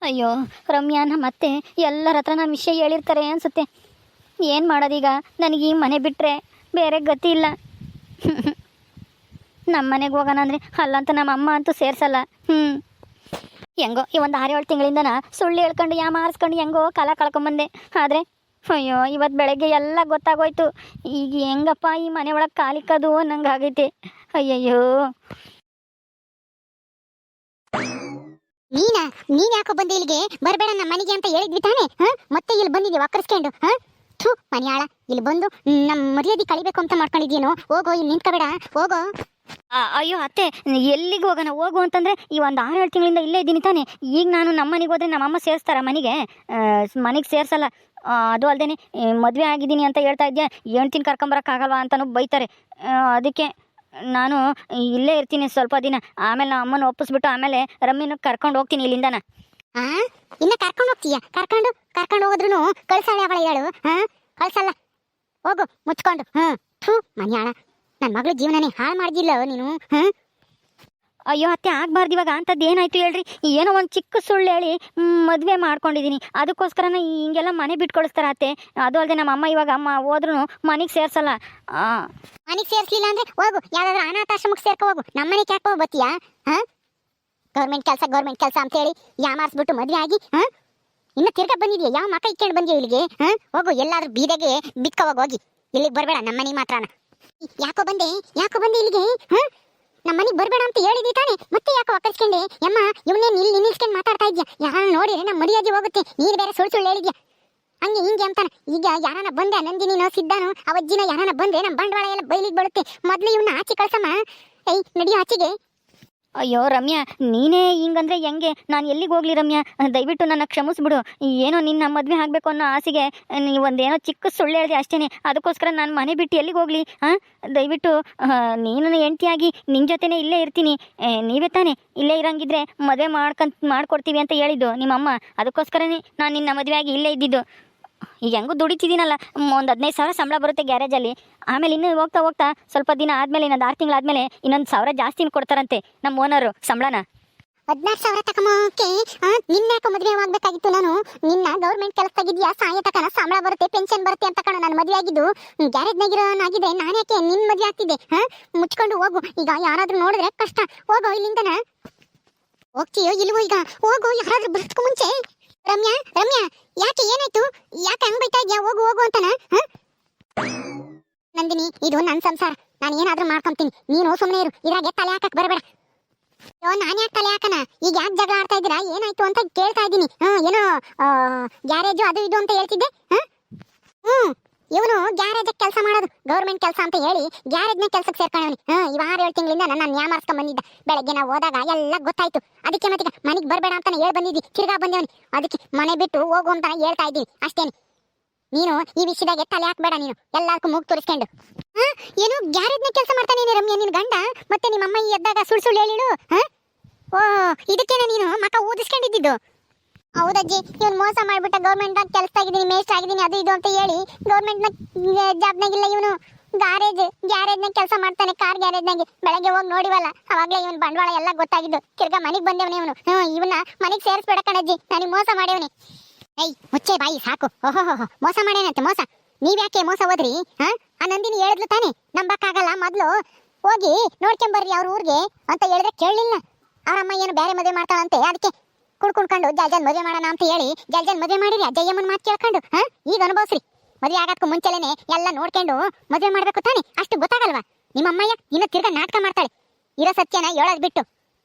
ಅಯ್ಯೋ ರಮ್ಯಾ, ನಮ್ಮತ್ತೆ ಎಲ್ಲರ ಹತ್ರ ನನ್ನ ವಿಷಯ ಹೇಳಿರ್ತಾರೆ ಅನಿಸುತ್ತೆ. ಏನು ಮಾಡೋದೀಗ? ನನಗೆ ಈ ಮನೆ ಬಿಟ್ಟರೆ ಬೇರೆ ಗತಿ ಇಲ್ಲ. ನಮ್ಮ ಮನೆಗೆ ಹೋಗೋಣ ಅಂದರೆ ಅಲ್ಲಂತ ನಮ್ಮ ಅಮ್ಮ ಅಂತೂ ಸೇರಿಸಲ್ಲ. ಹೆಂಗೋ ಈ ಒಂದು 6-7 ತಿಂಗಳಿಂದನ ಸುಳ್ಳು ಹೇಳ್ಕೊಂಡು ಮಾರಿಸ್ಕೊಂಡು ಹೆಂಗೋ ಕಾಲ ಕಳ್ಕೊಂಬಂದೆ. ಆದರೆ ಅಯ್ಯೋ ಇವತ್ತು ಬೆಳಗ್ಗೆ ಎಲ್ಲ ಗೊತ್ತಾಗೋಯ್ತು. ಈಗ ಹೆಂಗಪ್ಪ ಈ ಮನೆ ಒಳಗೆ ಕಾಲಿಕ್ಕದು ಅನ್ನಂಗೆ ಆಗೈತೆ. ಅಯ್ಯಯ್ಯೋ, ನೀನ್ ಯಾಕೋ ಬಂದೆ ಇಲ್ಲಿಗೆ? ಬರಬೇಡ ನಮ್ಮ ಮನೆಗೆ ಅಂತ ಹೇಳಿದ್ವಿ ತಾನೆ. ಮತ್ತೆ ಇಲ್ಲಿ ಬಂದಿದ್ದೀವಿ ಒಕ್ಕರ್ಸ್ಕೊಂಡು. ಥೂ ಮನೆಯಾಳ, ಇಲ್ಲಿ ಬಂದು ನಮ್ಮ ಮರ್ಯಾದೆ ಕಳಿಬೇಕು ಅಂತ ಮಾಡ್ಕೊಂಡಿದ್ದೀನೋ? ಹೋಗೋ, ಇಲ್ಲಿ ನಿಂತ್ಕೋಬೇಡ, ಹೋಗೋ. ಅಯ್ಯೋ ಅತ್ತೆ, ಎಲ್ಲಿಗೆ ಹೋಗೋಣ? ಹೋಗು ಅಂತಂದರೆ ಈ ಒಂದು 6-7 ತಿಂಗಳಿಂದ ಇಲ್ಲೇ ಇದ್ದೀನಿ ತಾನೆ. ಈಗ ನಾನು ನಮ್ಮ ಮನೆಗೆ ಹೋದರೆ ನಮ್ಮಮ್ಮ ಸೇರಿಸ್ತಾರ ಮನೆಗೆ ಸೇರಿಸಲ್ಲ. ಅದು ಅಲ್ಲದೆ ಮದುವೆ ಆಗಿದ್ದೀನಿ ಅಂತ ಹೇಳ್ತಾ ಇದ್ದೆ, ಹೆಣ್ತಿನ ಕರ್ಕೊಂಬರೋಕ್ಕಾಗಲ್ವಾ ಅಂತಲೂ ಬೈತಾರೆ. ಅದಕ್ಕೆ ನಾನು ಇಲ್ಲೇ ಇರ್ತೀನಿ ಸ್ವಲ್ಪ ದಿನ. ಆಮೇಲೆ ನಮ್ಮ ಅಮ್ಮನ ಒಪ್ಪಿಸ್ಬಿಟ್ಟು ಆಮೇಲೆ ರಮ್ಮಿನ ಕರ್ಕೊಂಡು ಹೋಗ್ತೀನಿ ಇಲ್ಲಿಂದನ. ಇನ್ನ ಕರ್ಕೊಂಡು ಹೋಗ್ತೀಯ? ಕರ್ಕೊಂಡು ಹೋದ್ರೂ ಕಳ್ಸಾಳೆ ಅವಳ ಹೇಳು. ಕಳ್ಸಲ್ಲ, ಹೋಗು ಮುಚ್ಕೊಂಡು. ಥೂ ಮನ್ಯಾಳ, ನನ್ನ ಮಗಳ ಜೀವನನೇ ಹಾಳು ಮಾಡಿದಿಲ್ಲ ನೀನು. ಅಯ್ಯೋ ಅತ್ತೆ, ಆಗಬಾರ್ದು ಇವಾಗ. ಅಂಥದ್ದು ಏನಾಯ್ತು ಹೇಳ್ರಿ? ಏನೋ ಒಂದು ಚಿಕ್ಕ ಸುಳ್ಳು ಹೇಳಿ ಮದುವೆ ಮಾಡ್ಕೊಂಡಿದ್ದೀನಿ. ಅದಕ್ಕೋಸ್ಕರನೇ ಹಿಂಗೆಲ್ಲ ಮನೆ ಬಿಟ್ಟು ಕಳಿಸ್ತಾರೆ ಅತ್ತೆ. ಅದು ಅಲ್ಲದೆ ನಮ್ಮ ಅಮ್ಮ ಇವಾಗ ಹೋದ್ರೂ ಮನೆಗೆ ಸೇರಿಸಲ್ಲ. ಮನೆಗೆ ಸೇರಿಸಲಿಲ್ಲ ಅಂದರೆ ಹೋಗು, ಯಾವುದಾದ್ರೂ ಅನಾಥಾಶ್ರಮಕ್ಕೆ ಸೇರ್ಕೊ ಹೋಗು. ನಮ್ಮ ಮನೆಗೆ ಯಾಕೋ ಬತ್ತೀಯಾ? ಗೌರ್ಮೆಂಟ್ ಕೆಲಸ ಅಂತೇಳಿ ಯಾಮಾರಿಸ್ಬಿಟ್ಟು ಮದುವೆ ಆಗಿ ಇನ್ನು ತಿರ್ಗಾ ಬಂದಿದ್ಯಾ? ಯಾವ ಮಕ್ಕ ಇಟ್ಕೊಂಡು ಬಂದ್ಯಾ ಇಲ್ಲಿಗೆ? ಹೋಗು, ಎಲ್ಲಾದ್ರೂ ಬೀದೆಗೆ ಬಿತ್ಕೋಗಿ. ಇಲ್ಲಿಗೆ ಬರಬೇಡ, ನಮ್ಮ ಮನೆ ಮಾತ್ರನ. ಯಾಕೋ ಬಂದೆ ಇಲ್ಲಿಗೆ? ನಮ್ಮ ಮನೆಗೆ ಬರಬೇಡ ಅಂತ ಹೇಳಿದಿ ತಾನೆ, ಮತ್ತೆ ಯಾಕೋ ಒಕ್ಕರ್ಸ್ಕೊಂಡೆ? ಯಮ್ಮ, ಇವನ್ನೇ ನಿಲ್ಸ್ಕೊಂಡು ಮಾತಾಡ್ತಾ ಇದ್ಯಾ? ಯಾರು ನೋಡಿದ್ರೆ ನಮ್ಮ ಮರ್ಯಾದೆ ಹೋಗುತ್ತೆ. ನೀನು ಬೇರೆ ಸುಳ್ಳು ಹೇಳಿದ್ಯಾ ಹಂಗೆ ಹಿಂಗೆ ಅಂತಾನೆ. ಈಗ ಯಾರನ್ನ ಬಂದೆ, ನಂದಿನಿನೋ ಸಿದ್ಧಾನೋ ಅವಜ್ಜಿನ ಯಾರನ್ನ ಬಂದ್ರೆ ನಮ್ಮ ಬಂಡವಾಳ ಎಲ್ಲ ಬೈಲಿಗೆ ಬರುತ್ತೆ. ಮೊದಲು ಇವನ್ನ ಆಚೆ ಕಳ್ಸಮ್ಮ. ನಡಿಯೋ ಆಚೆಗೆ. ಅಯ್ಯೋ ರಮ್ಯಾ, ನೀನೇ ಹಿಂಗಂದ್ರೆ ಹೆಂಗೆ? ನಾನು ಎಲ್ಲಿಗೆ ಹೋಗ್ಲಿ ರಮ್ಯಾ? ದಯವಿಟ್ಟು ನನ್ನ ಕ್ಷಮಿಸ್ಬಿಡು. ಏನೋ ನಿನ್ನ ಮದುವೆ ಆಗಬೇಕು ಅನ್ನೋ ಆಸೆಗೆ ನೀವು ಒಂದೇನೋ ಚಿಕ್ಕ ಸುಳ್ಳು ಹೇಳಿದೆ ಅಷ್ಟೇ. ಅದಕ್ಕೋಸ್ಕರ ನಾನು ಮನೆ ಬಿಟ್ಟು ಎಲ್ಲಿಗೆ ಹೋಗ್ಲಿ? ದಯವಿಟ್ಟು ನೀನು ಹೆಂಡ್ತಿಯಾಗಿ ನಿನ್ನ ಜೊತೆನೇ ಇಲ್ಲೇ ಇರ್ತೀನಿ. ನೀವೇ ತಾನೇ ಇಲ್ಲೇ ಇರೋಂಗಿದ್ರೆ ಮದುವೆ ಮಾಡ್ಕೊಡ್ತೀವಿ ಅಂತ ಹೇಳಿದ್ದು ನಿಮ್ಮಮ್ಮ. ಅದಕ್ಕೋಸ್ಕರನೇ ನಾನು ನಿನ್ನ ಮದುವೆ ಆಗಿ ಇಲ್ಲೇ ಇದ್ದಿದ್ದು. ಈಗ ಹೆಂಗೂ ದುಡಿತಿದ್ದೀನಲ್ಲ, ಒಂದು 15,000 ಸಂಬಳ ಬರುತ್ತೆ ಗ್ಯಾರೇಜಲ್ಲಿ. ಆಮೇಲೆ ಇನ್ನೂ ಹೋಗ್ತಾ ಸ್ವಲ್ಪ ದಿನ ಆದಮೇಲೆ, ಇನ್ನೊಂದು 6 ತಿಂಗಳಾದಮೇಲೆ ಇನ್ನೊಂದು 1,000 ಜಾಸ್ತಿ ಕೊಡ್ತಾರಂತೆ ನಮ್ಮ ಓನರು ಸಂಬಳನ. 16,000 ತಕಮೋಕೆ ನಿನ್ನ ಯಾಕೋ ಮದುವೆ ಆಗಬೇಕಾಗಿತ್ತು ನಾನು? ನಿನ್ನ ಗೌರ್ಮೆಂಟ್ ಕೆಲಸದಾಗಿದ್ಯಾ? ಸಾಯ ತಕನ ಸಂಬಳ ಬರುತ್ತೆ, ಪೆನ್ಷನ್ ಬರುತ್ತೆ ಅಂತ ಕಣ ನಾನು ಮದುವೆ ಆಗಿದ್ದು. ಗ್ಯಾರೇಜ್ನಾಗಿರೋನಾಗಿದೆ ನಾನು ಯಾಕೆ ನಿನ್ನ ಮದುವೆ ಆಗ್ತಿದ್ದೆ? ಮುಚ್ಕೊಂಡು ಹೋಗು. ಈಗ ಯಾರಾದ್ರೂ ನೋಡಿದ್ರೆ ಕಷ್ಟ. ಹೋಗೋ ಇಲ್ಲಿಂದನ. ಹೋಗ್ತೀಯೋ ಇಲ್ವೋ? ಈಗ ಹೋಗು, ಯಾರಾದ್ರೂ ಬರ್ತಕ್ಕೂ ಮುಂಚೆ. ರಮ್ಯಾ, ಯಾಕೆ ಏನಾಯ್ತು? ಯಾಕೆ ಹಂಗ್ ಬೈತಾ ಇದ್ಯಾ? ಹೋಗು ಅಂತಾನ. ನಂದಿನಿ, ಇದು ನನ್ನ ಸಂಸಾರ. ನಾನು ಏನಾದ್ರೂ ಮಾಡ್ಕೊಂತೀನಿ, ನೀನು ಸುಮ್ಮನೆ ಇರು. ಇದ್ರಾಗೆ ತಲೆ ಹಾಕಕ್ ಬರಬೇಡ. ನಾನು ಯಾಕೆ ತಲೆ ಹಾಕನ? ಈಗ ಯಾಕೆ ಜಗಳ ಆಡ್ತಾ ಇದ್ದೀರಾ? ಏನಾಯ್ತು ಅಂತ ಕೇಳ್ತಾ ಇದ್ದೀನಿ. ಏನೋ ಗ್ಯಾರೇಜು ಅದು ಇದು ಅಂತ ಹೇಳ್ತಿದ್ದೆ. ಇವನು ಗ್ಯಾರೇಜ್ ಕೆಲಸ ಮಾಡೋದು, ಗೌರ್ಮೆಂಟ್ ಕೆಲಸ ಅಂತ ಹೇಳಿ ಗ್ಯಾರೇಜ್ನ ಕೆಲಸಕ್ಕೆ ಸೇರ್ಕೊಂಡವನಿ. ಇವ 6-7 ತಿಂಗಳಿಂದ ನನ್ನ ಯಾಮಾರಿಸ್ಕೊಂಡ್ ಬಂದಿದ್ದ. ಬೆಳಗ್ಗೆ ನಾವು ಹೋದಾಗ ಎಲ್ಲ ಗೊತ್ತಾಯ್ತು. ಅದಕ್ಕೆ ಮತ್ತೆ ಮನೆಗೆ ಬರಬೇಡ ಅಂತಾನೆ ಹೇಳಿ ಬಂದಿದ್ದಿ. ತಿರ್ಗಾ ಬಂದೇವನಿ. ಅದಕ್ಕೆ ಮನೆ ಬಿಟ್ಟು ಹೋಗು ಅಂತ ಹೇಳ್ತಾ ಇದ್ದೀನಿ ಅಷ್ಟೇನೆ. ನೀನು ಈ ವಿಷಯದಾಗೆ ತಲೆ ಹಾಕ್ಬೇಡ. ನೀನು ಎಲ್ಲಾರ್ಗೂ ಮೂಗ್ ತೋರಿಸ್ಕೊಂಡು ಏನು ಗ್ಯಾರೇಜ್ನ ಕೆಲಸ ಮಾಡ್ತಾನೇನೆ ರಮ್ಯಾ ನಿನ್ ಗಂಡ? ಮತ್ತೆ ನಿಮ್ಮ ಅಮ್ಮ ಎದ್ದಾಗ ಸುಳ್ಳು ಹೇಳಿಳು. ಓ, ಇದಕ್ಕೇನೆ ನೀನು ಮಕ್ಕ ಊದಿಸ್ಕೊಂಡಿದ್ದು? ಹೌದಜ್ಜಿ, ಇವನು ಮೋಸ ಮಾಡ್ಬಿಟ್ಟ. ಗೌರ್ಮೆಂಟ್ ಕೆಲಸ ಆಗಿದ್ದೀನಿ, ಮೇಸ್ಟ್ ಆಗಿದ್ದೀನಿ, ಅದು ಇದು ಅಂತ ಹೇಳಿ ಗೌರ್ಮೆಂಟ್ ಜಾಬ್ನಾಗಿಲ್ಲ. ಇವನು ಗ್ಯಾರೇಜ್ನಾಗ ಕೆಲಸ ಮಾಡ್ತಾನೆ, ಕಾರ್ ಗ್ಯಾರೇಜ್ನಾಗೆ. ಬೆಳಗ್ಗೆ ಹೋಗಿ ನೋಡಿವಲ್ಲ, ಅವಾಗಲೇ ಇವನ್ ಬಂಡವಾಳ ಎಲ್ಲ ಗೊತ್ತಾಗಿದ್ದು. ತಿರ್ಗಾ ಮನೆಗೆ ಬಂದೇವನೇ ಇವನು. ಇವನ್ನ ಮನೆಗೆ ಸೇರಿಸ್ಬೇಡ ಕಣಜ್ಜಿ, ನನಗೆ ಮೋಸ ಮಾಡ್ಯವನಿ. ಮುಚ್ಚೆ ಬಾಯಿ ಸಾಕು. ಓಹೋ, ಮೋಸ ಮಾಡ್ಯಾನಂತೆ. ಮೋಸ ನೀವ್ಯಾಕೆ ಮೋಸ ಹೋದ್ರಿ? ಆ ನಂದಿನಿ ಹೇಳಿದ್ಲು ತಾನೆ, ನಂಬಕ್ಕಾಗಲ್ಲ, ಮೊದ್ಲು ಹೋಗಿ ನೋಡ್ಕೊಂಬರ್ರಿ ಅವ್ರ ಊರಿಗೆ ಅಂತ ಹೇಳಿದ್ರೆ ಕೇಳಲಿಲ್ಲ. ಅವ್ರಮ್ಮ ಏನು ಬೇರೆ ಮದುವೆ ಮಾಡ್ತಾಳಂತೆ, ಅದಕ್ಕೆ ಕುಡ್ಕೊಂಡು ಜಲ್ಜಲ್ ಮದುವೆ ಮಾಡೋಣ ಅಂತ ಹೇಳಿ ಜಲ್ಜಲ್ ಮದುವೆ ಮಾಡಿರಿ. ಅಜ್ಜಯ್ಯಮ್ಮನ ಮಾತು ಕೇಳ್ಕೊಂಡು ಈಗ ಅನುಭವಿಸ್ರಿ. ಮದುವೆ ಆಗಕ್ಕೂ ಮುಂಚೆಲೇನೆ ಎಲ್ಲ ನೋಡ್ಕೊಂಡು ಮದುವೆ ಮಾಡ್ಬೇಕು ತಾನೆ. ಅಷ್ಟು ಗೊತ್ತಾಗಲ್ವಾ? ನಿಮ್ಮಮ್ಮಯ್ಯ ಇನ್ನು ತಿರ್ಗಾ ನಾಟಕ ಮಾಡ್ತಾಳೆ. ಇರೋ ಸತ್ಯನ ಹೇಳೋದ್ ಬಿಟ್ಟು.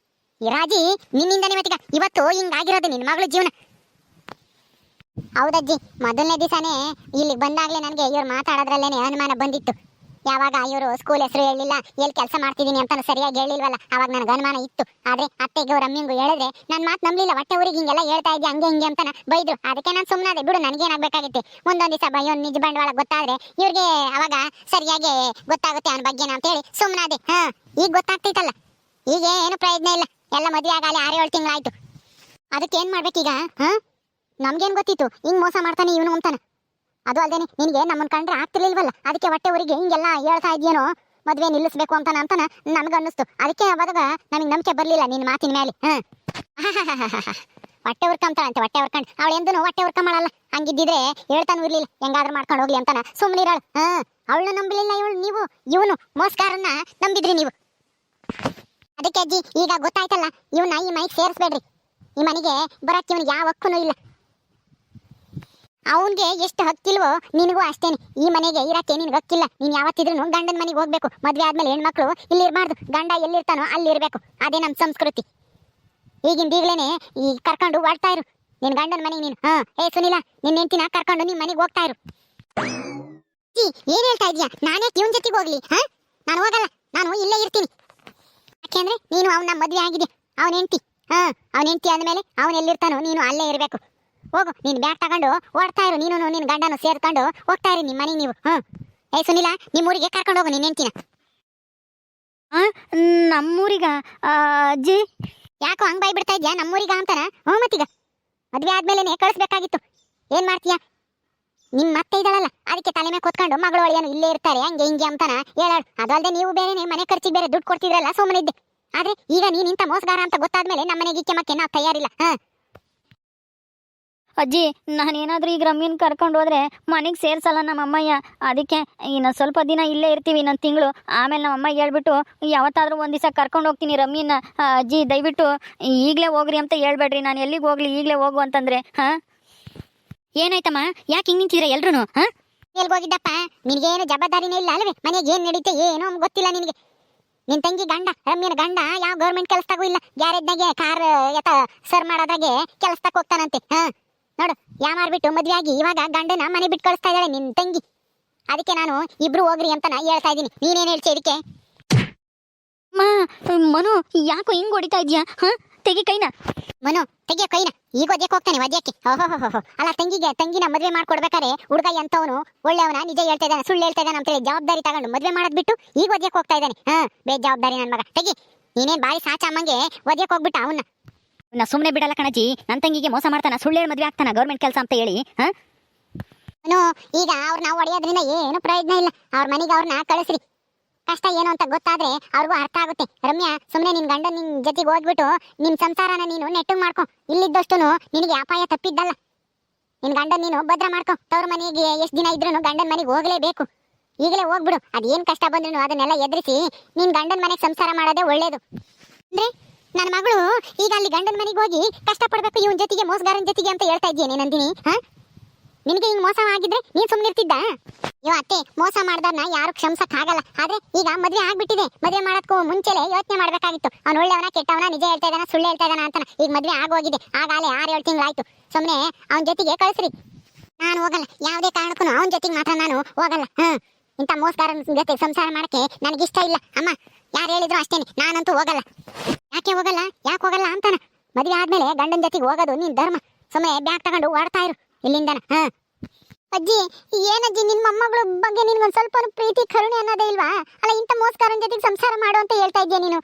ಈ ರಾಜಿ ನಿನ್ನಿಂದನೇ ಮತ್ತೀಗ ಇವತ್ತು ಹಿಂಗಾಗಿರೋದು ನಿನ್ನ ಮಗಳ ಜೀವನ. ಹೌದಜ್ಜಿ, ಮೊದಲನೇ ದಿವಸನೇ ಇಲ್ಲಿಗೆ ಬಂದಾಗಲೇ ನನಗೆ ಇವ್ರು ಮಾತಾಡೋದ್ರಲ್ಲೇನೆ ಅನುಮಾನ ಬಂದಿತ್ತು. ಯಾವಾಗ ಇವರು ಸ್ಕೂಲ್ ಹೆಸರು ಹೇಳಿಲ್ಲ, ಎಲ್ಲಿ ಕೆಲಸ ಮಾಡ್ತಿದ್ದೀನಿ ಅಂತ ಸರಿಯಾಗಿ ಹೇಳಿಲ್ವಲ್ಲ, ಅವಾಗ ನನಗೆ ಅನುಮಾನ ಇತ್ತು. ಆದ್ರೆ ಅತ್ತೆಗೆ ರಮ್ಯಂಗೂ ಹೇಳಿದ್ರೆ ನನ್ನ ಮಾತು ನಂಬಲಿಲ್ಲ. ಹೊಟ್ಟೆ ಊರಿಗೆ ಹಿಂಗೆಲ್ಲ ಹೇಳ್ತಾ ಇದ್ದೆ, ಹಂಗೆ ಹಿಂಗೆ ಅಂತ ಬೈದ್ರು. ಅದಕ್ಕೆ ನಾನು ಸುಮ್ಮನಾದೆ. ಬಿಡು, ನನಗೇನಾಗಬೇಕಾಗಿತ್ತು? ಒಂದೊಂದು ದಿವಸ ಬೈಯೋನ್ ನಿಜ ಬಂಡವಾಳ ಗೊತ್ತಾದ್ರೆ ಇವ್ರಿಗೆ ಅವಾಗ ಸರಿಯಾಗಿ ಗೊತ್ತಾಗುತ್ತೆ ಅವನ ಬಗ್ಗೆನ ಅಂತ ಹೇಳಿ ಸುಮ್ಮನಾದೆ. ಈಗ ಗೊತ್ತಾಗ್ತೈತಲ್ಲ, ಈಗ ಏನು ಪ್ರಯೋಜನ ಇಲ್ಲ. ಎಲ್ಲ ಮದುವೆ ಆಗಲಿ 6-7 ತಿಂಗಳಾಯ್ತು. ಅದಕ್ಕೆ ಏನ್ ಮಾಡ್ಬೇಕೀಗ? ನಮ್ಗೇನ್ ಗೊತ್ತಿತ್ತು ಹಿಂಗ್ ಮೋಸ ಮಾಡ್ತಾನೆ ಇವನು ಅಂತಾನ? ಅದು ಅಲ್ದೇನೆ ನಿನಗೆ ನಮ್ಮನ್ ಕಂಡ್ರೆ ಆಗ್ತಿರ್ಲಿಲ್ವಲ್ಲ, ಅದಕ್ಕೆ ಹೊಟ್ಟೆ ಊರಿಗೆ ಹಿಂಗೆಲ್ಲ ಹೇಳ್ತಾ ಇದೆಯೇನೋ, ಮದುವೆ ನಿಲ್ಲಿಸ್ಬೇಕು ಅಂತ ನನಗನ್ನಿಸ್ತು. ಅದಕ್ಕೆ ಅವಾಗ ನನಗೆ ನಂಬಿಕೆ ಬರಲಿಲ್ಲ ನಿನ್ನ ಮಾತಿನ ಮೇಲೆ. ಹೊಟ್ಟೆ ಹುರ್ಕೊಂತಾಳಂತೆ ಹೊಟ್ಟೆ ಹುರ್ಕೊಂಡು ಅವಳು ಎಂದೂ ಹೊಟ್ಟೆ ಹುರ್ಕೊಂಬಳಲ್ಲ. ಹಂಗಿದ್ದಿದ್ರೆ ಹೇಳ್ತಾನು ಇರ್ಲಿಲ್ಲ ಹೆಂಗಾದ್ರೂ ಮಾಡ್ಕೊಂಡು ಹೋಗ್ಲಿ ಅಂತಾನ ಸುಮ್ಮನಿರಾಳು. ಅವಳನ್ನ ನಂಬಲಿಲ್ಲ ಇವಳು, ನೀವು ಇವನು ಮೋಸ್ಗಾರನ್ನ ನಂಬಿದ್ರಿ ನೀವು. ಅದಕ್ಕೆ ಅಜ್ಜಿ ಈಗ ಗೊತ್ತಾಯ್ತಲ್ಲ, ಇವನ್ನ ಈ ಮನೆಗೆ ಸೇರಿಸ್ಬೇಡ್ರಿ. ಈ ಮನೆಗೆ ಬರಕ್ಕೆ ಇವನಿಗೆ ಯಾವ ಹಕ್ಕೂ ಇಲ್ಲ. ಅವನ್ಗೆ ಎಷ್ಟು ಹಕ್ಕಿಲ್ವೋ ನಿನಗೂ ಅಷ್ಟೇನೆ. ಈ ಮನೆಗೆ ಇರಕ್ಕೆ ನಿನ್ಗೆ ಹಕ್ಕಿಲ್ಲ. ನೀನ್ ಯಾವತ್ತಿದ್ರು ಗಂಡನ ಮನೆಗೆ ಹೋಗ್ಬೇಕು. ಮದ್ವೆ ಆದ್ಮೇಲೆ ಹೆಣ್ಮಕ್ಳು ಇಲ್ಲಿ ಇರಬಾರ್ದು, ಗಂಡ ಎಲ್ಲಿರ್ತಾನೋ ಅಲ್ಲಿ ಇರ್ಬೇಕು. ಅದೇ ನಮ್ಮ ಸಂಸ್ಕೃತಿ. ಈಗಿಂದೀಗ್ಲೇನೆ ಈ ಕರ್ಕೊಂಡು ಹೊರಡ್ತಾ ಇರು ನಿನ್ ಗಂಡನ ಮನೆಗೆ ನೀನು. ಏ ಸುನಿಲ, ನಿನ್ನ ಹೆಂಡತಿನ ಕರ್ಕೊಂಡು ನಿಮ್ ಮನೆಗೆ ಹೋಗ್ತಾ ಇರು. ಏನ್ ಹೇಳ್ತಾ ಇದೀಯಾ? ನಾನೇ ಇವನ್ ಜೊತೆಗೆ ಹೋಗ್ಲಿ? ನಾನು ಹೋಗಲ್ಲ, ನಾನು ಇಲ್ಲೇ ಇರ್ತೀನಿ. ಯಾಕೆಂದ್ರೆ ನೀನು ಅವನ ಮದ್ವೆ ಆಗಿದೆ, ಅವನ ಹೆಂಡತಿ. ಅವನ ಹೆಂಡತಿ ಆದ್ಮೇಲೆ ಅವನ್ ಎಲ್ಲಿರ್ತಾನೋ ನೀನು ಅಲ್ಲೇ ಇರ್ಬೇಕು. ಹೋಗು, ನೀನ್ ಬ್ಯಾಗ್ ತಗೊಂಡು ಓಡ್ತಾ ಇರು. ನೀನು ನಿನ್ ಗಂಡನು ಸೇರ್ಕೊಂಡು ಹೋಗ್ತಾ ಇರಿ ನಿಮ್ ಮನೆಗೆ ನೀವು. ಏ ಸುನಿಲ, ನಿಮ್ ಊರಿಗೆ ಕರ್ಕೊಂಡು ಹೋಗು ನಿನ್ ಹೆಂಡತಿನ. ನಮ್ಮೂರಿಗ ಅಜ್ಜಿ? ಯಾಕೋ ಹಂಗ್ ಬಾಯ್ ಬಿಡ್ತಾ ಇದ್ಯಾ ನಮ್ಮೂರಿಗ ಅಂತಾನ? ಮತ್ತೀಗ ಮದ್ವೆ ಆದ್ಮೇಲೆನೆ ಕಳಿಸ್ಬೇಕಾಗಿತ್ತು. ಏನ್ ಮಾಡ್ತೀಯಾ? ನಿಮ್ ಮತ್ತೆ ಇದ್ದಾಳಲ್ಲ, ಅದಕ್ಕೆ ತಲೆ ಮೇಲೆ ಕೂತ್ಕೊಂಡು ಮಗಳು ಒಳಿಯನು ಇಲ್ಲೇ ಇರ್ತಾರೆ ಹಂಗೆ ಹಿಂಗೆ ಅಂತಾನ ಹೇಳಾಳು. ಅದಲ್ದೆ ನೀವು ಬೇರೆನೆ ಮನೆ ಖರ್ಚಿಗೆ ಬೇರೆ ದುಡ್ಡು ಕೊಡ್ತಿದ್ರಲ್ಲ, ಸುಮ್ಮನಿದ್ದೆ. ಆದ್ರೆ ಈಗ ನೀನ್ ಇಂಥ ಮೋಸಗಾರ ಅಂತ ಗೊತ್ತಾದ್ಮೇಲೆ ನಮ್ಮನೆಗೆ ಇಕ್ಕೆ ನಾವು ತಯಾರಿಲ್ಲ. ಅಜ್ಜಿ, ನಾನೇನಾದ್ರೂ ಈಗ ರಮ್ಯನ್ ಕರ್ಕೊಂಡು ಹೋದ್ರೆ ಮನೆಗೆ ಸೇರ್ಸಲ್ಲ ನಮ್ಮ ಅಮ್ಮಯ್ಯ. ಅದಕ್ಕೆ ಇನ್ನು ಸ್ವಲ್ಪ ದಿನ ಇಲ್ಲೇ ಇರ್ತೀವಿ, ಇನ್ನೊಂದು ತಿಂಗಳು. ಆಮೇಲೆ ನಮ್ಮ ಅಮ್ಮ ಹೇಳ್ಬಿಟ್ಟು ಯಾವತ್ತಾದ್ರೂ ಒಂದು ದಿವಸ ಕರ್ಕೊಂಡು ಹೋಗ್ತೀನಿ ರಮ್ಯನ. ಅಜ್ಜಿ ದಯವಿಟ್ಟು ಈಗಲೇ ಹೋಗ್ರಿ ಅಂತ ಹೇಳ್ಬೇಡ್ರಿ. ನಾನು ಎಲ್ಲಿಗೆ ಹೋಗ್ಲಿ, ಈಗಲೇ ಹೋಗು ಅಂತಂದ್ರೆ. ಏನಾಯ್ತಮ್ಮ? ಯಾಕೆ ಹಿಂಗೆ ನಿಂತಿದ್ರೆ ಎಲ್ರು? ಎಲ್ಗೆ ಹೋಗಿದ್ದಪ್ಪ? ನಿನಗೇನು ಜವಾಬ್ದಾರಿನೇ ಇಲ್ಲ ಅಲ್ವೇ? ಮನೆಗೆ ಏನು ನಡೀತೆ ಏನೋ ಗೊತ್ತಿಲ್ಲ ನಿನಗೆ. ನಿನ್ ತಂಗಿ ಗಂಡ, ರಮ್ಯನ ಗಂಡ ಯಾವ ಗೌರ್ಮೆಂಟ್ ಕೆಲಸದಾಗೂ ಇಲ್ಲ. ಗ್ಯಾರೇಜ್ನಾಗೆ ಕಾರ್ ಸರ್ ಮಾಡೋದಾಗೆ ಕೆಲಸದಾಗ ಹೋಗ್ತಾನಂತೆ. ನೋಡು, ಯಾಮಾರ್ಬಿಟ್ಟು ಮದ್ವೆ ಆಗಿ ಇವಾಗ ಗಂಡನ ಮನೆ ಬಿಟ್ಟು ಕಳಿಸ್ತಾ ಇದ್ದಾಳೆ ನಿನ್ ತಂಗಿ. ಅದಕ್ಕೆ ನಾನು ಇಬ್ರು ಹೋಗ್ರಿ ಅಂತ ಹೇಳ್ತಾ ಇದ್ದೀನಿ. ನೀನೇನ್ ಹೇಳ್ತಿ ಇದಕ್ಕೆ? ಮನು, ಯಾಕೋ ಹಿಂಗ್ ಹೊಡಿತಾ ಇದ್ಯಾ? ತೆಗಿ ಕೈನ. ಮನು, ತೆಗಿಯೋ ಕೈನ. ಈಗ ಒದ್ಯಕ್ಕೆ ಹೋಗ್ತಾನೆ ಒದ್ಯಕ್ಕೆ. ಓಹೋ, ಅಲ್ಲ ತಂಗಿನ ಮದ್ವೆ ಮಾಡ್ಕೊಡ್ಬೇಕಾರೆ ಹುಡುಗ ಎಂತವನು ಒಳ್ಳೆಯವನ, ನಿಜ ಹೇಳ್ತಾ ಇದ್ದಾನೆ ಸುಳ್ಳು ಹೇಳ್ತಾ ಇದ್ದಾನೆ ಅಂತೇಳಿ ಜವಾಬ್ದಾರಿ ತಗೊಂಡು ಮದ್ವೆ ಮಾಡೋದ್ ಬಿಟ್ಟು ಈಗ ಒದ್ಯಕ್ಕೆ ಹೋಗ್ತಾ ಇದ್ದಾನೆ. ಬೇಜವಾಬ್ದಾರಿ ನನ್ ಮಗ. ತೆಗಿ. ನೀನೇನ್ ಬಾರಿ ಸಾಚ ಅಮ್ಮಂಗೆ ಒದ್ಯಕ್ಕೆ ಹೋಗ್ಬಿಟ್ಟ ಅವನ್ನ. ನಾ ಸುಮ್ಮನೆ ಬಿಡಲ್ಲ ಕಣಜಿ. ನನ್ನ ತಂಗಿಗೆ ಮೋಸ ಮಾಡ್ತಾನ, ಸುಳ್ಳೇಳು ಮದ್ವೆ ಆಗ್ತಾನ ಗೌರ್ಮೆಂಟ್ ಕೆಲಸ ಅಂತ ಹೇಳಿ. ಈಗ ಅವ್ರನ್ನ ಹೊಡೆಯೋದ್ರಿಂದ ಏನು ಪ್ರಯೋಜನ ಇಲ್ಲ. ಅವ್ರ ಮನೆಗೆ ಅವ್ರನ್ನ ಕಳಿಸ್ರಿ. ಕಷ್ಟ ಏನು ಅಂತ ಗೊತ್ತಾದ್ರೆ ಅವ್ರಿಗೂ ಅರ್ಥ ಆಗುತ್ತೆ. ರಮ್ಯಾ, ಸುಮ್ಮನೆ ನಿನ್ ಗಂಡ ನಿನ್ ಜೊತೆಗೆ ಹೋಗ್ಬಿಟ್ಟು ನಿನ್ ಸಂಸಾರನ ನೀನು ನೆಟ್ಟಗ್ ಮಾಡ್ಕೊ. ಇಲ್ಲಿದ್ದಷ್ಟು ನಿನಗೆ ಅಪಾಯ ತಪ್ಪಿದ್ದಲ್ಲ. ನಿನ್ ಗಂಡ ನೀನು ಭದ್ರ ಮಾಡ್ಕೊ. ತವ್ರ ಮನೆಗೆ ಎಷ್ಟು ದಿನ ಇದ್ರೂ ಗಂಡನ ಮನೆಗೆ ಹೋಗ್ಲೇಬೇಕು. ಈಗಲೇ ಹೋಗ್ಬಿಡು. ಅದೇನ್ ಕಷ್ಟ ಬಂದ್ರು ಅದನ್ನೆಲ್ಲ ಎದುರಿಸಿ ನಿನ್ ಗಂಡನ ಮನೆಗೆ ಸಂಸಾರ ಮಾಡೋದೇ ಒಳ್ಳೇದು. ಅಂದ್ರೆ ನನ್ನ ಮಗಳು ಈಗ ಅಲ್ಲಿ ಗಂಡನ ಮನೆಗೆ ಹೋಗಿ ಕಷ್ಟ ಪಡ್ಬೇಕು ಇವನ್ ಜೊತೆಗೆ, ಮೋಸಗಾರನ ಜೊತೆಗೆ ಅಂತ ಹೇಳ್ತಾ ಇದ್ದೀಯ ನಂದಿನಿ? ನಿನಗೆ ಹಿಂಗ್ ಮೋಸ ಆಗಿದ್ರೆ ನೀನ್ ಸುಮ್ಮನಿರ್ತಿದ್ದ? ಅಯ್ಯೋ ಅತ್ತೆ, ಮೋಸ ಮಾಡ್ದಾರ್ನ ಯಾರು ಕ್ಷಮಿಸಕ್ ಆಗಲ್ಲ. ಆದ್ರೆ ಈಗ ಮದ್ವೆ ಆಗ್ಬಿಟ್ಟಿದೆ. ಮದ್ವೆ ಮಾಡೋದಕ್ಕೂ ಮುಂಚೆಲೆ ಯೋಚನೆ ಮಾಡ್ಬೇಕಾಗಿತ್ತು. ಅವ್ನು ಒಳ್ಳೆಯವನ ಕೆಟ್ಟವನ, ನಿಜ ಹೇಳ್ತಾ ಇದ್ದಾನ ಸುಳ್ಳು ಹೇಳ್ತಾ ಇದ್ದಾನ ಅಂತ. ಈಗ ಮದ್ವೆ ಆಗೋಗಿದೆ, ಆಗಾಲೆ 6-7 ತಿಂಗಳಾಯ್ತು. ಸುಮ್ನೆ ಅವನ ಜೊತೆಗೆ ಕಳಿಸ್ರಿ. ನಾನು ಹೋಗಲ್ಲ, ಯಾವುದೇ ಕಾರಣಕ್ಕೂ ಅವನ ಜೊತೆಗೆ ಮಾತ್ರ ನಾನು ಹೋಗಲ್ಲ. ಇಂಥ ಮೋಸಗಾರನ ಜೊತೆ ಸಂಸಾರ ಮಾಡಕ್ಕೆ ನನಗಿಷ್ಟ ಇಲ್ಲ ಅಮ್ಮ. ಯಾರು ಹೇಳಿದ್ರು ಅಷ್ಟೇನೆ, ನಾನಂತೂ ಹೋಗಲ್ಲ. ಯಾಕೆ ಹೋಗಲ್ಲ ಅಂತಾನ. ಮದ್ವೆ ಆದ್ಮೇಲೆ ಗಂಡನ ಜೊತೆಗೆ ಹೋಗೋದು ನಿನ್ ಧರ್ಮ. ಸುಮ್ಮನೆ ಬ್ಯಾಗ್ ತಗೊಂಡು ಓಡ್ತಾ ಇರು ಇಲ್ಲಿಂದನ. ಅಜ್ಜಿ, ಏನಜ್ಜಿ ನಿನ್ ಮೊಮ್ಮಗಳ ಬಗ್ಗೆ ನಿನ್ಗೊಂದ್ ಸ್ವಲ್ಪ ಪ್ರೀತಿ ಕರುಣೆ ಅನ್ನೋದೇ ಇಲ್ವಾ? ಅಲ್ಲ, ಇಂಥ ಮೋಸಗಾರನ ಜೊತೆಗೆ ಸಂಸಾರ ಮಾಡು ಅಂತ ಹೇಳ್ತಾ ಇದ್ದೀಯ ನೀನು?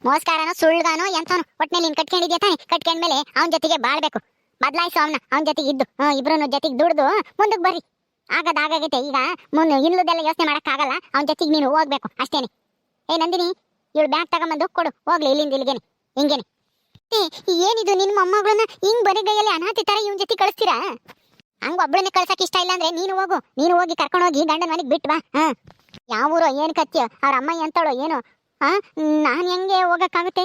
ಮೋಸಗಾರನೋ ಸುಳ್ಳುಗಾನೋ ಎಂತವನು ಒಟ್ನಲ್ಲಿ ನೀನ್ ಕಟ್ಕೊಂಡಿದ್ಯಾ ತಾನೆ? ಕಟ್ಕೊಂಡ್ಮೇಲೆ ಅವನ ಜೊತೆಗೆ ಬಾಳ್ಬೇಕು. ಬದಲಾಯಿಸು ಅವನ ಜೊತೆಗೆ ಇದ್ದು. ಇಬ್ರು ಜೊತೆಗೆ ದುಡ್ದು ಮುಂದಕ್ಕೆ ಬರ್ರಿ. ಆಗಾಗೈತೆ. ಈಗ ಇನ್ನುದೆಲ್ಲ ಯೋಚನೆ ಮಾಡಕ್ಕಾಗಲ್ಲ. ಅವನ ಜೊತೆಗೆ ನೀನು ಹೋಗ್ಬೇಕು ಅಷ್ಟೇನೆ. ಏ ನಂದಿನಿ, ಇವಳು ಬ್ಯಾಗ್ ತಗೊಂಬಂದು ಕೊಡು ಹೋಗ್ಲಿ ಇಲ್ಲಿಂದ ಇಲ್ಲಿಗೇನೆ. ಹಿಂಗೇನೆ. ಏನಿದು ನಿನ್ ಮೊಮ್ಮಗಳನ್ನ ಹಿಂಗ್ ಬರಿಗೈಯಲ್ಲಿ ಅನಾಥಿ ತರ ಇವನ್ ಜೊತೆ ಕಳಿಸ್ತೀರಾ? ಹಂಗ ಒಬ್ಬಳನ್ನೇ ಕಳ್ಸಕ್ ಇಷ್ಟ ಇಲ್ಲ ಅಂದ್ರೆ ನೀನು ಹೋಗಿ ಕರ್ಕೊಂಡು ಹೋಗಿ ಗಂಡನ ಮನೆಗೆ ಬಿಟ್ಟು ಬಾ. ಯಾವ ಊರೋ ಏನ್ ಕತ್ಯ ಅವ್ರ ಅಮ್ಮ ಎಂತಳೋ ಏನೋ. ನಾನ್ ಹೆಂಗೆ ಹೋಗಕ್ಕಾಗುತ್ತೆ?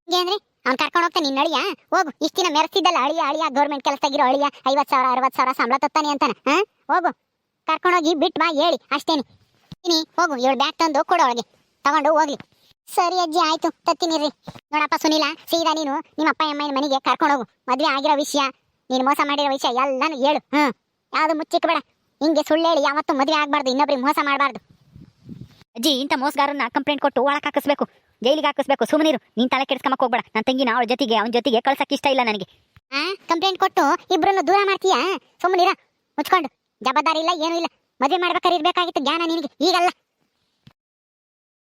ಹಿಂಗೆ ಅಂದ್ರೆ ಅವ್ನು ಕರ್ಕೊಂಡು ಹೋಗ್ತಾನೆ. ನಿನ್ನ ಅಳಿಯ ಹೋಗು. ಇಷ್ಟ ದಿನ ಮೆರೆಸಿದ್ದಲ್ಲ ಅಳಿಯ ಗೌರ್ಮೆಂಟ್ ಕೆಲಸದಾಗಿರೋ ಅಳಿಯ 50,000 60,000 ಸಂಬಳ ತತ್ತಾನೆ ಅಂತಾನೆ. ಹೋಗು, ಕರ್ಕೊಂಡೋಗಿ ಬಿಟ್ಟು ಬಾ ಹೇಳಿ ಅಷ್ಟೇನೆ. ಹೋಗು, ಇವಳು ಬ್ಯಾಗ್ ತಂದು ಕೊಡು ಅವಳಿಗೆ, ತಗೊಂಡು ಹೋಗ್ಲಿ. ಸರಿ ಅಜ್ಜಿ, ಆಯ್ತು ತತ್ತೀನಿ ರೀ. ನೋಡಪ್ಪ ಸುನಿಲ, ಸೀದಾ ನೀನು ನಿಮ್ಮ ಅಪ್ಪ ಅಮ್ಮನ ಮನೆಗೆ ಕರ್ಕೊಂಡು ಹೋಗು. ಮದ್ವೆ ಆಗಿರೋ ವಿಷಯ, ನೀನು ಮೋಸ ಮಾಡಿರೋ ವಿಷಯ ಎಲ್ಲಾನು ಹೇಳು. ಯಾವ್ದು ಮುಚ್ಚಿಕ್ಬೇಡ. ಹಿಂಗೆ ಸುಳ್ಳು ಹೇಳಿ ಯಾವತ್ತೂ ಮದ್ವೆ ಆಗ್ಬಾರ್ದು, ಇನ್ನೊಬ್ರಿಗೆ ಮೋಸ ಮಾಡಬಾರ್ದು. ಅಜ್ಜಿ, ಇಂಥ ಮೋಸಗಾರನ್ನ ಕಂಪ್ಲೇಂಟ್ ಕೊಟ್ಟು ಒಳಕ್ಕೆ ಹಾಕಿಸ್ಬೇಕು, ಜೈಲಿಗೆ ಹಾಕಿಸ್ಬೇಕು. ಸುಮ್ಮನಿರು, ನೀನ್ ತಲೆ ಕೆಡ್ಸ್ಕೊಂಬಕ್ ಹೋಗ್ಬೇಡ. ನನ್ನ ತಂಗಿನ ಅವನ ಜೊತೆಗೆ ಕಳ್ಸಕ್ ಇಷ್ಟ ಇಲ್ಲ ನನಗೆ. ಕಂಪ್ಲೇಂಟ್ ಕೊಟ್ಟು ಇಬ್ರನ್ನು ದೂರ ಮಾಡ್ತೀಯಾ? ಸುಮ್ಮನಿರ, ಮುಚ್ಕೊಂಡು. ಜವಾಬ್ದಾರಿ ಇಲ್ಲ, ಏನೂ ಇಲ್ಲ. ಮದ್ವೆ ಮಾಡ್ಬೇಕಾದ್ರೆ ಇರ್ಬೇಕಾಗಿತ್ತು ಜ್ಞಾನ ನಿನಗೆ, ಈಗಲ್ಲ.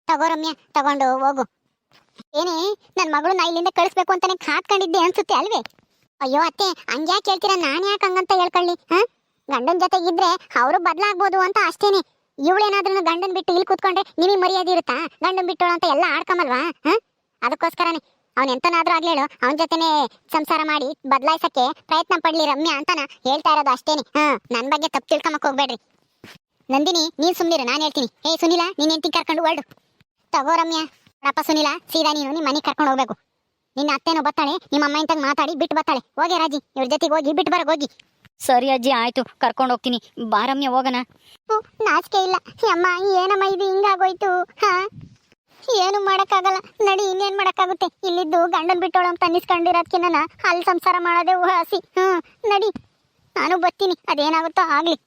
ತಗೋ ರಮ್ಯಾ, ತಗೊಂಡು ಹೋಗು. ಏನೇ, ನನ್ನ ಮಗಳನ್ನ ಇಲ್ಲಿಂದ ಕಳಿಸ್ಬೇಕು ಅಂತಾನೆ ಕಾತ್ಕೊಂಡಿದ್ದೆ ಅನ್ಸುತ್ತೆ ಅಲ್ವೇ? ಅಯ್ಯೋ ಅತ್ತೆ, ಹಂಗ್ಯಾಕೆ ಹೇಳ್ತೀರಾ? ನಾನು ಯಾಕೆ ಹಂಗಂತ ಹೇಳ್ಕೊಳ್ಳಿ? ಗಂಡನ ಜೊತೆಗಿದ್ರೆ ಅವರು ಬದಲಾಗ್ಬೋದು ಅಂತ ಅಷ್ಟೇನೆ. ಇವಳೇನಾದ್ರೂ ಗಂಡನ್ ಬಿಟ್ಟು ಇಲ್ಲಿ ಕೂತ್ಕೊಂಡ್ರೆ ನಿಮಗೆ ಮರ್ಯಾದೆ ಇರುತ್ತಾ? ಗಂಡನ್ ಬಿಟ್ಟೋಳು ಅಂತ ಎಲ್ಲ ಆಡ್ಕೊಂಬಲ್ವಾ? ಅದಕ್ಕೋಸ್ಕರನೇ ಅವ್ನ ಎಂತನಾದ್ರೂ ಆಗ್ಲಿ ಹೇಳು, ಅವನ ಜೊತೆನೆ ಸಂಸಾರ ಮಾಡಿ ಬದಲಾಯಿಸಕ್ಕೆ ಪ್ರಯತ್ನ ಪಡ್ಲಿ ರಮ್ಯಾ ಅಂತಾನ ಹೇಳ್ತಾ ಇರೋದು ಅಷ್ಟೇನೆ. ನನ್ ಬಗ್ಗೆ ತಪ್ಪು ತಿಳ್ಕೊಂಬಕ್ ಹೋಗ್ಬೇಡ್ರಿ. ನಂದಿನಿ ನೀನ್ ಸುಮ್ನಿರು, ನಾನು ಹೇಳ್ತೀನಿ. ಸುನಿಲ ನೀನ್ ಹೆಂಡತಿ ಕರ್ಕೊಂಡು ಹೊರಡು. ತಗೋ ರಮ್ಯಾ. ಅಪ್ಪ ಸುನಿಲ, ಸೀದಾ ನೀನು ನಿಮ್ಮ ಮನೆಗೆ ಕರ್ಕೊಂಡು ಹೋಗ್ಬೇಕು. ನಿನ್ನ ಅತ್ತೆನೋ ಬರ್ತಾಳೆ, ನಿಮ್ಮ ಅಮ್ಮ ಇಂತಾಗ ಮಾತಾಡಿ ಬಿಟ್ಟು ಬರ್ತಾಳೆ. ಹೋಗಿ ರಾಜಿ, ಇವ್ರ ಜೊತೆಗೆ ಹೋಗಿ ಬಿಟ್ಟು ಬರಕ್ ಹೋಗಿ. ಸರಿ ಅಜ್ಜಿ, ಆಯ್ತು, ಕರ್ಕೊಂಡು ಹೋಗ್ತೀನಿ. ಬಾ ರಮ್ಯಾ, ಹೋಗೋಣ. ನಾಚಿಕೆ ಇಲ್ಲ ಅಮ್ಮ, ಏನಮ್ಮ ಇದು ಹಿಂಗಾಗೋಯ್ತು? ಏನು ಮಾಡಕ್ಕಾಗಲ್ಲ ನಡಿ, ಇನ್ನೇನ್ ಮಾಡಕ್ಕಾಗುತ್ತೆ? ಇಲ್ಲಿದ್ದು ಗಂಡನ್ ಬಿಟ್ಟೋಳು ಅಂತ ಅನ್ನಿಸ್ಕೊಂಡಿರೋದ್ಕಿನ್ನ ಅಲ್ಲಿ ಸಂಸಾರ ಮಾಡೋದೇ ಹಸಿ. ನಡಿ, ನಾನು ಬರ್ತೀನಿ, ಅದೇನಾಗುತ್ತೋ ಆಗ್ಲಿ.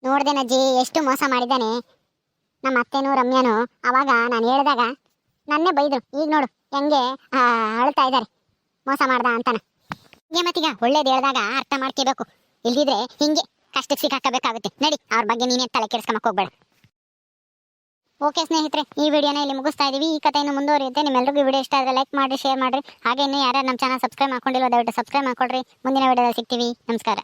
ನೋಡ್ದೇನಜ್ಜಿ ಎಷ್ಟು ಮೋಸ ಮಾಡಿದ್ದಾನೆ ನಮ್ಮ ಅತ್ತೆನೂ ರಮ್ಯಾನು. ಅವಾಗ ನಾನು ಹೇಳಿದಾಗ ನನ್ನೇ ಬೈದ್ರು. ಈಗ ನೋಡು ಹೆಂಗೆ ಅಳ್ತಾ ಇದ್ದಾರೆ, ಮೋಸ ಮಾಡ್ದ ಅಂತಾನ. ಮತ್ತೀಗ ಒಳ್ಳೇದು ಹೇಳಿದಾಗ ಅರ್ಥ ಮಾಡ್ಕೋಬೇಕು, ಇಲ್ದಿದ್ರೆ ಹಿಂಗೆ ಕಷ್ಟಕ್ಕೆ ಸಿಕ್ಕಾಕಬೇಕಾಗುತ್ತೆ. ನಡಿ, ಅವ್ರ ಬಗ್ಗೆ ನೀನೇ ತಲೆ ಕೆಡಿಸ್ಕೊಂಬಕ್ ಹೋಗ್ಬೇಡ. ಓಕೆ ಸ್ನೇಹಿತರೆ, ಈ ವಿಡಿಯೋನ ಇಲ್ಲಿ ಮುಗಿಸ್ತಾ ಇದೀವಿ. ಈ ಕಥೆಯನ್ನು ಮುಂದುವರಿಯುತ್ತೆ. ನಿಮ್ಮೆಲ್ಲರಿಗೂ ಈ ವಿಡಿಯೋ ಇಷ್ಟ ಆದರೆ ಲೈಕ್ ಮಾಡಿ, ಶೇರ್ ಮಾಡಿರಿ. ಹಾಗೆ ಇನ್ನೂ ಯಾರ್ಯಾರು ನಮ್ಮ ಚಾನಲ್ ಸಬ್ಸ್ಕ್ರೈಬ್ ಮಾಡ್ಕೊಂಡಿಲ್ಲ ದಯವಿಟ್ಟು ಸಬ್ಸ್ಕ್ರೈಬ್ ಮಾಡ್ಕೊಳ್ರಿ. ಮುಂದಿನ ವಿಡಿಯೋದಲ್ಲಿ ಸಿಗ್ತೀವಿ. ನಮಸ್ಕಾರ.